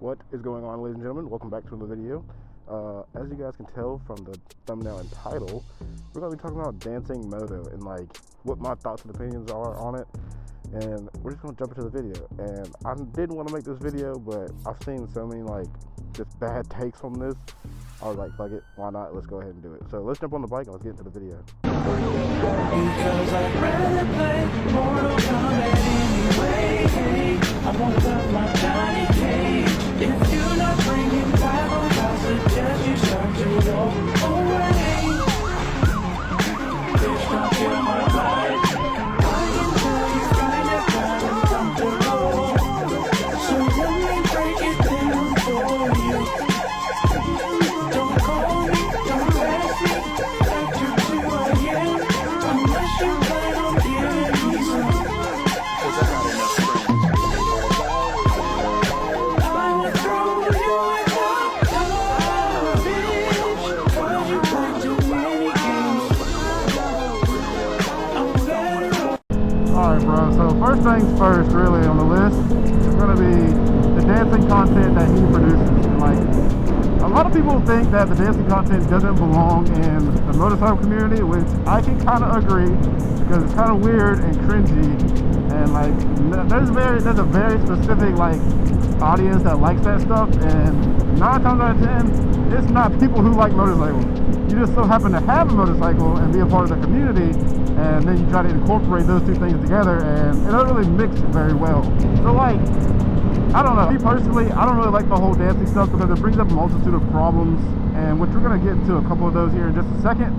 What is going on, ladies and gentlemen? Welcome back to another video. As you guys can tell from the thumbnail and title, we're going to be talking about dancing moto and like what my thoughts and opinions are on it. And we're just going to jump into the video. And I didn't want to make this video, but I've seen so many like just bad takes on this. I was like, fuck it, why not? Let's go ahead and do it. So let's jump on the bike and let's get into the video. Because I'd rather play Mortal Kombat anyway. I won't love my Johnny Cage. If you're not bringing rivals, I suggest you start to walk away. Bitch, don't kill my vibe. I can tell you find a guy uncomfortable. So let me break it down for you. Don't call me, don't ask me, after 2 a.m. Unless you plan on giving me some. Cause I got enough friends. I would throw you in the garbage. Cause you play too many games. I'm better off. Alright, bro, so first things first, really, on the list is going to be the dancing content that he produces. And, like, a lot of people think that the dancing content doesn't belong in the motorcycle community, which I can kind of agree, because it's kind of weird and cringy, and like there's a very specific like audience that likes that stuff, and 9 times out of 10 it's not people who like motorcycles. You just so happen to have a motorcycle and be a part of the community, and then you try to incorporate those two things together, and it doesn't really mix very well. So like, I don't know. Me personally, I don't really like the whole dancing stuff because it brings up a multitude of problems, and which we're going to get into a couple of those here in just a second.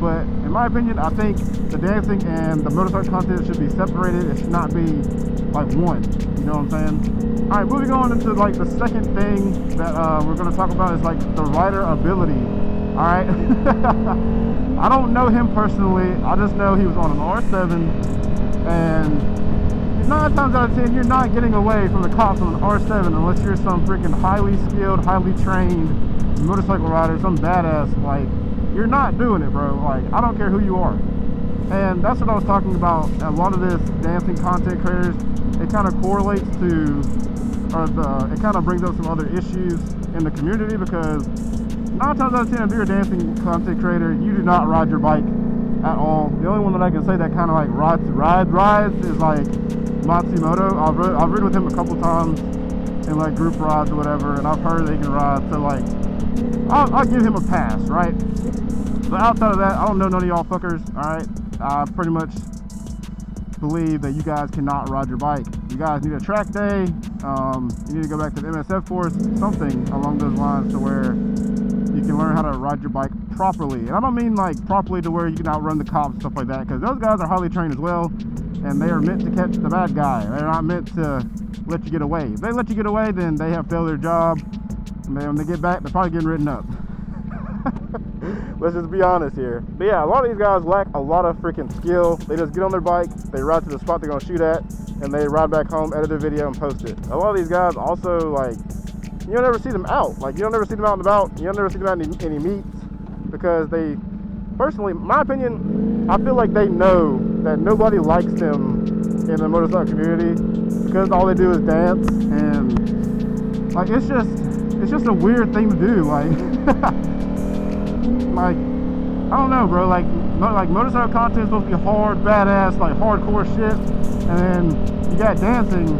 But in my opinion, I think the dancing and the motorcycle content should be separated. It should not be like one. You know what I'm saying? All right, moving on into like the second thing that we're going to talk about is like the rider ability. All right. I don't know him personally. I just know he was on an R7, and 9 times out of 10, you're not getting away from the cops on an R7 unless you're some freaking highly skilled, highly trained motorcycle rider, some badass. Like, you're not doing it, bro. Like, I don't care who you are. And that's what I was talking about. A lot of this dancing content creators, it kind of correlates to, it kind of brings up some other issues in the community, because 9 times out of 10, if you're a dancing content creator, you do not ride your bike at all. The only one that I can say that kind of like rides is like Matsumoto. I've ridden with him a couple times in like group rides or whatever, and I've heard they can ride, so like I'll give him a pass, right? But outside of that, I don't know none of y'all fuckers. Alright, I pretty much believe that you guys cannot ride your bike. You guys need a track day. You need to go back to the MSF course, something along those lines, to where you can learn how to ride your bike properly. And I don't mean like properly to where you can outrun the cops and stuff like that, because those guys are highly trained as well, and they are meant to catch the bad guy. They're not meant to let you get away. If they let you get away, then they have failed their job, and then when they get back, they're probably getting written up. Let's just be honest here. But yeah, a lot of these guys lack a lot of freaking skill. They just get on their bike, they ride to the spot they're gonna shoot at, and they ride back home, edit their video, and post it. A lot of these guys also, like, you don't ever see them out. Like, you don't ever see them out and about. You don't ever see them out in any meets, because they, personally, my opinion, I feel like they know that nobody likes them in the motorcycle community, because all they do is dance, and like it's just a weird thing to do. Like, like I don't know, bro. Like motorcycle content is supposed to be hard, badass, like hardcore shit, and then you got dancing.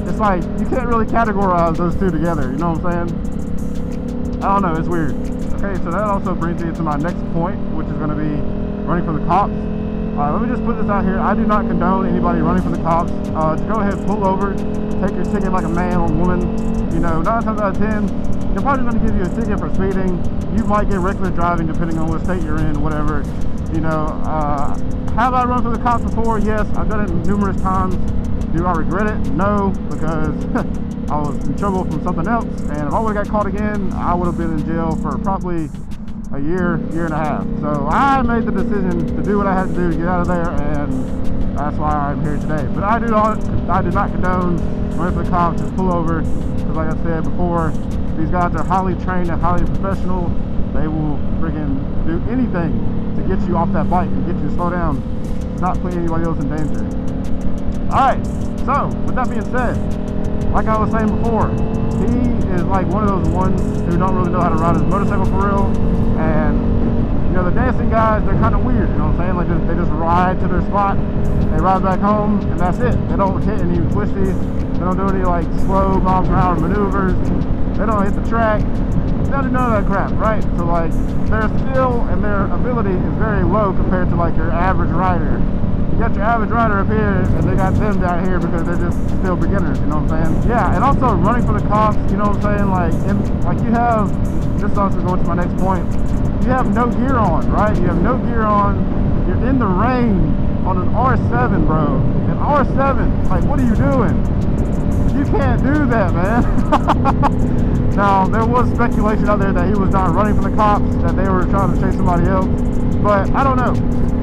It's like you can't really categorize those two together. You know what I'm saying? I don't know. It's weird. Okay, so that also brings me to my next point, which is going to be running from the cops. Let me just put this out here. I do not condone anybody running from the cops. Just go ahead, pull over, take your ticket like a man or woman. You know, 9 times out of 10, they're probably going to give you a ticket for speeding. You might get reckless driving depending on what state you're in, whatever. You know, have I run from the cops before? Yes, I've done it numerous times. Do I regret it? No, because I was in trouble from something else, and if I would have got caught again, I would have been in jail for probably a year and a half. So I made the decision to do what I had to do to get out of there, and that's why I'm here today. But I do not condone running for the cops. Just pull over, because like I said before, these guys are highly trained and highly professional. They will freaking do anything to get you off that bike and get you to slow down, not put anybody else in danger. Alright, so with that being said, like I was saying before, is like one of those ones who don't really know how to ride his motorcycle for real. And you know, the dancing guys, they're kind of weird, you know what I'm saying? Like they just ride to their spot, they ride back home, and that's it. They don't hit any twisties, they don't do any like slow miles per hour maneuvers, they don't hit the track, they don't do none of that crap, right? So like their skill and their ability is very low compared to like your average rider. You got your average rider up here, and they got them down here because they're just still beginners, you know what I'm saying? Yeah, and also running for the cops, you know what I'm saying? Like you have, this is also going to my next point, you have no gear on, right? You have no gear on, you're in the rain on an R7, bro. An R7, like what are you doing? You can't do that, man. Now, there was speculation out there that he was not running from the cops, that they were trying to chase somebody else, but I don't know.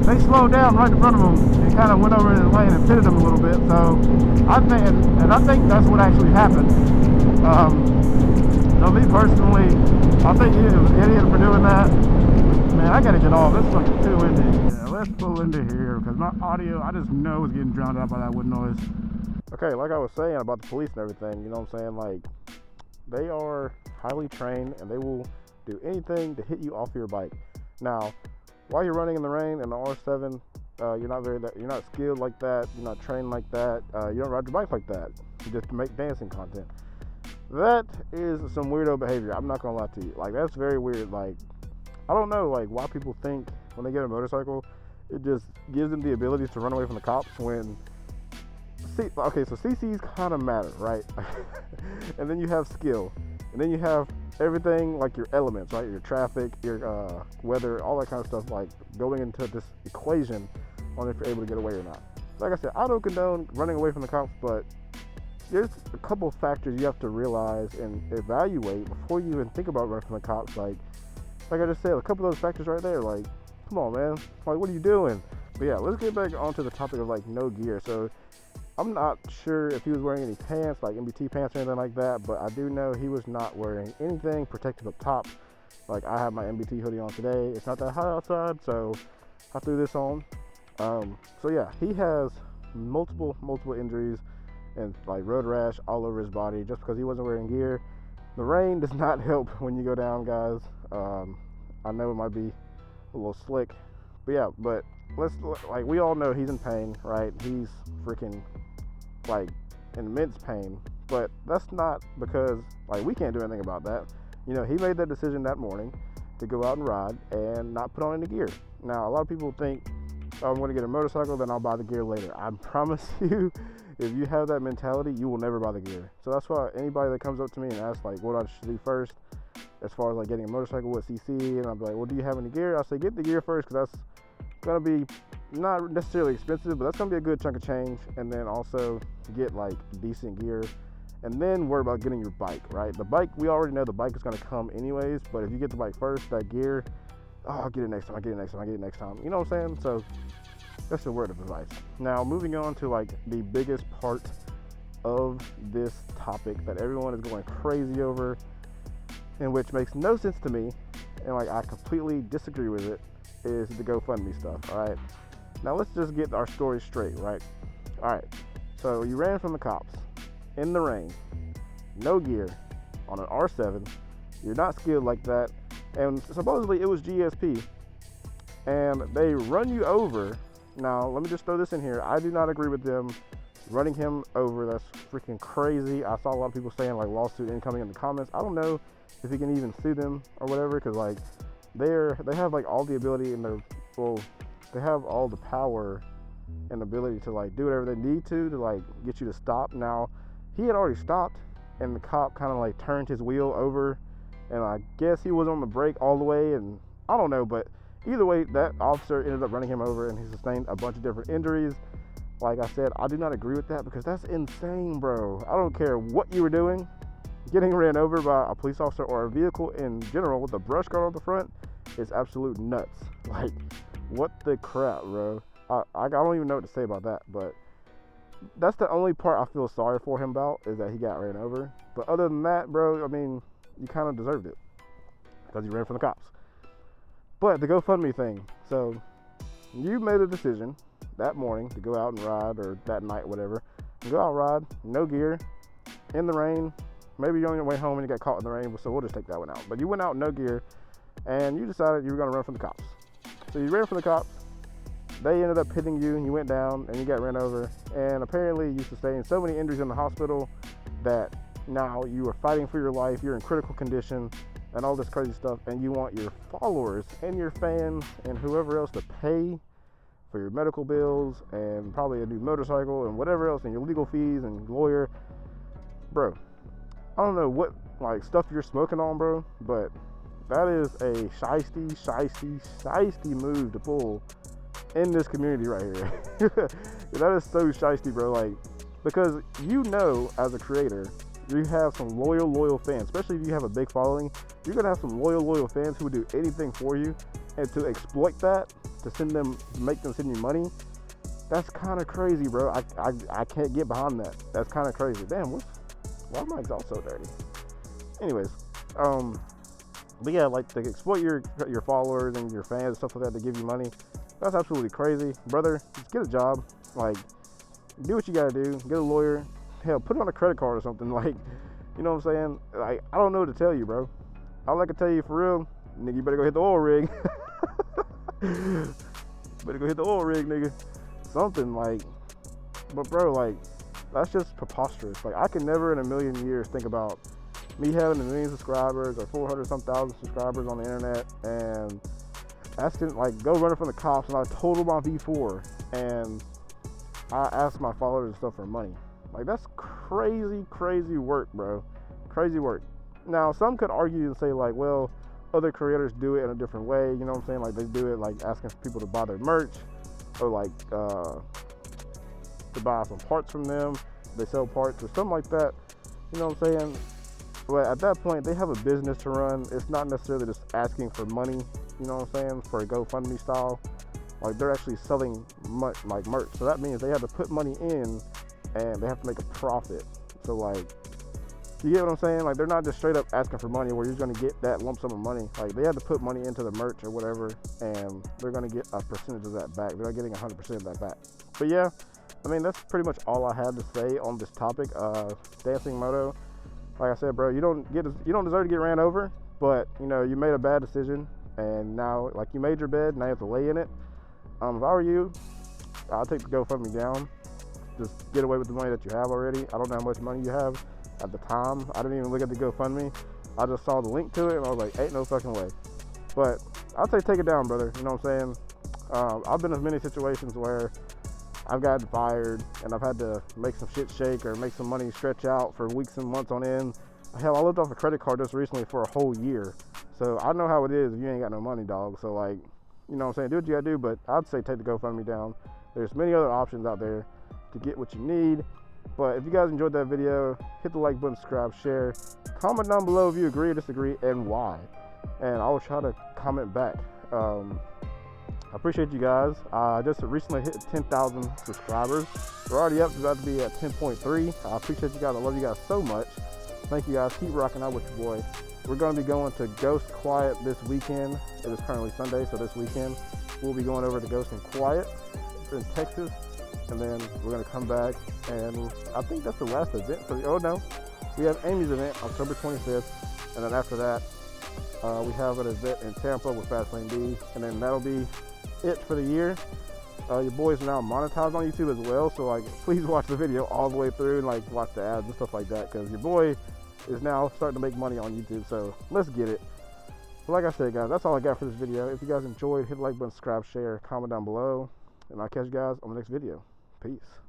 They slowed down right in front of him and kind of went over in his lane and pitted him a little bit. So I think, and I think that's what actually happened. So me personally, I think he was an idiot for doing that. Man, I gotta get off. This is like too windy. Yeah, let's pull into here because my audio, I just know is getting drowned out by that wood noise. Okay, like I was saying about the police and everything, you know what I'm saying? Like, they are highly trained and they will do anything to hit you off your bike. Now, while you're running in the rain in the R7, you're not skilled like that, you're not trained like that, you don't ride your bike like that. You just make dancing content. That is some weirdo behavior. I'm not gonna lie to you. Like, that's very weird. Like, I don't know, like, why people think when they get a motorcycle, it just gives them the ability to run away from the cops when. Okay, so CCs kind of matter, right? And then you have skill, and then you have everything like your elements, right? Your traffic, your weather, all that kind of stuff, like going into this equation on if you're able to get away or not. Like I said, I don't condone running away from the cops, but there's a couple factors you have to realize and evaluate before you even think about running from the cops. Like I just said, a couple of those factors right there, like, come on, man, like, what are you doing? But yeah, let's get back onto the topic of like no gear. So I'm not sure if he was wearing any pants, like MBT pants or anything like that, but I do know he was not wearing anything protective up top. Like, I have my MBT hoodie on today. It's not that hot outside, so I threw this on. So yeah, he has multiple injuries and like road rash all over his body just because he wasn't wearing gear. The rain does not help when you go down, guys. I know it might be a little slick, but yeah, but like, we all know he's in pain, right? He's freaking like in immense pain, but that's not because like we can't do anything about that. You know, he made that decision that morning to go out and ride and not put on any gear. Now, a lot of people think, oh, I'm going to get a motorcycle, then I'll buy the gear later. I promise you, if you have that mentality, you will never buy the gear. So that's why anybody that comes up to me and asks like what I should do first as far as like getting a motorcycle with CC, and I'm like, well, do you have any gear? I say get the gear first, because that's gonna be not necessarily expensive, but that's gonna be a good chunk of change. And then also get like decent gear, and then worry about getting your bike, right? The bike, we already know the bike is gonna come anyways, but if you get the bike first, that gear, oh, I'll get it next time, you know what I'm saying? So that's a word of advice. Now, moving on to like the biggest part of this topic that everyone is going crazy over, and which makes no sense to me, and like I completely disagree with it, is the GoFundMe stuff. All right, now let's just get our story straight, right? All right, so you ran from the cops in the rain, no gear, on an R7. You're not skilled like that, and supposedly it was GSP, and they run you over. Now, let me just throw this in here. I do not agree with them running him over. That's freaking crazy. I saw a lot of people saying like lawsuit incoming in the comments. I don't know if he can even sue them or whatever, because like they have like all the ability in their, well, they have all the power and ability to like do whatever they need to like get you to stop. Now, he had already stopped, and the cop kind of like turned his wheel over, and I guess he was on the brake all the way, and I don't know, but either way, that officer ended up running him over, and he sustained a bunch of different injuries. Like I said, I do not agree with that, because that's insane, bro. I don't care what you were doing. Getting ran over by a police officer or a vehicle in general with a brush guard on the front is absolute nuts. Like, what the crap, bro? I don't even know what to say about that, but that's the only part I feel sorry for him about, is that he got ran over. But other than that, bro, I mean, you kind of deserved it, because you ran from the cops. But the GoFundMe thing, so you made a decision that morning to go out and ride, or that night, whatever, go out and ride, no gear, in the rain, maybe you're on your way home and you got caught in the rain, so we'll just take that one out. But you went out no gear, and you decided you were going to run from the cops. So you ran from the cops. They ended up hitting you, and you went down, and you got ran over. And apparently you sustained so many injuries in the hospital that now you are fighting for your life. You're in critical condition and all this crazy stuff, and you want your followers and your fans and whoever else to pay for your medical bills and probably a new motorcycle and whatever else, and your legal fees and lawyer. Bro, I don't know what like stuff you're smoking on, bro, but that is a shiesty move to pull in this community right here. That is so shiesty, bro. Like, because you know, as a creator, you have some loyal fans, especially if you have a big following. You're gonna have some loyal fans who would do anything for you, and to exploit that, to make them send you money, that's kind of crazy, bro. I can't get behind that. That's kind of crazy. Damn, why are my exhaust so dirty? Anyways, but yeah, like to exploit your followers and your fans and stuff like that to give you money, that's absolutely crazy, brother. Just get a job, like do what you gotta do, get a lawyer, hell, put it on a credit card or something, like, you know what I'm saying? Like, I don't know what to tell you, bro. All I can tell you for real, nigga, you better go hit the oil rig. Better go hit the oil rig, nigga. Something like, but bro, like, that's just preposterous. Like, I can never in a million years think about me having a million subscribers or 400-some-thousand subscribers on the internet and asking, like, go running from the cops, and I totaled my V4 and I asked my followers and stuff for money. Like, that's crazy work, bro. Crazy work. Now, some could argue and say, like, well, other creators do it in a different way, you know what I'm saying? Like, they do it, like, asking people to buy their merch, or, like, to buy some parts from them. They sell parts or something like that, you know what I'm saying? But at that point, they have a business to run. It's not necessarily just asking for money, you know what I'm saying, for a GoFundMe style. Like, they're actually selling merch. So that means they have to put money in, and they have to make a profit. So, like, you get what I'm saying? Like, they're not just straight up asking for money where you're going to get that lump sum of money. Like, they have to put money into the merch or whatever, and they're going to get a percentage of that back. They're not getting 100% of that back. But yeah, I mean, that's pretty much all I had to say on this topic. Dancing moto. Like I said, bro, you don't deserve to get ran over, but, you know, you made a bad decision, and now, like, you made your bed, now you have to lay in it. If I were you, I'll take the GoFundMe down. Just get away with the money that you have already. I don't know how much money you have at the time. I didn't even look at the GoFundMe. I just saw the link to it, and I was like, ain't no fucking way. But I'll say take it down, brother. You know what I'm saying? I've been in many situations where I've gotten fired, and I've had to make some shit shake or make some money stretch out for weeks and months on end. Hell, I lived off a credit card just recently for a whole year. So I know how it is if you ain't got no money, dog. So, like, you know what I'm saying? Do what you gotta do, but I'd say take the GoFundMe down. There's many other options out there to get what you need. But if you guys enjoyed that video, hit the like button, subscribe, share. Comment down below if you agree or disagree and why. And I will try to comment back. I appreciate you guys. I just recently hit 10,000 subscribers. We're already up, about to be at 10.3. I appreciate you guys. I love you guys so much. Thank you guys. Keep rocking out with your boy. We're going to be going to Ghost Quiet this weekend. It is currently Sunday, so this weekend we'll be going over to Ghost and Quiet in Texas. And then we're going to come back, and I think that's the last event for the, oh no, we have Amy's event October 25th, and then after that, we have an event in Tampa with Fastlane D, and then that'll be it for the year. Your boys are now monetized on YouTube as well, so, like, please watch the video all the way through and, like, watch the ads and stuff like that, because your boy is now starting to make money on YouTube, so let's get it. But like I said, guys, that's all I got for this video. If you guys enjoyed, hit the like button, subscribe, share, comment down below, and I'll catch you guys on the next video. Peace.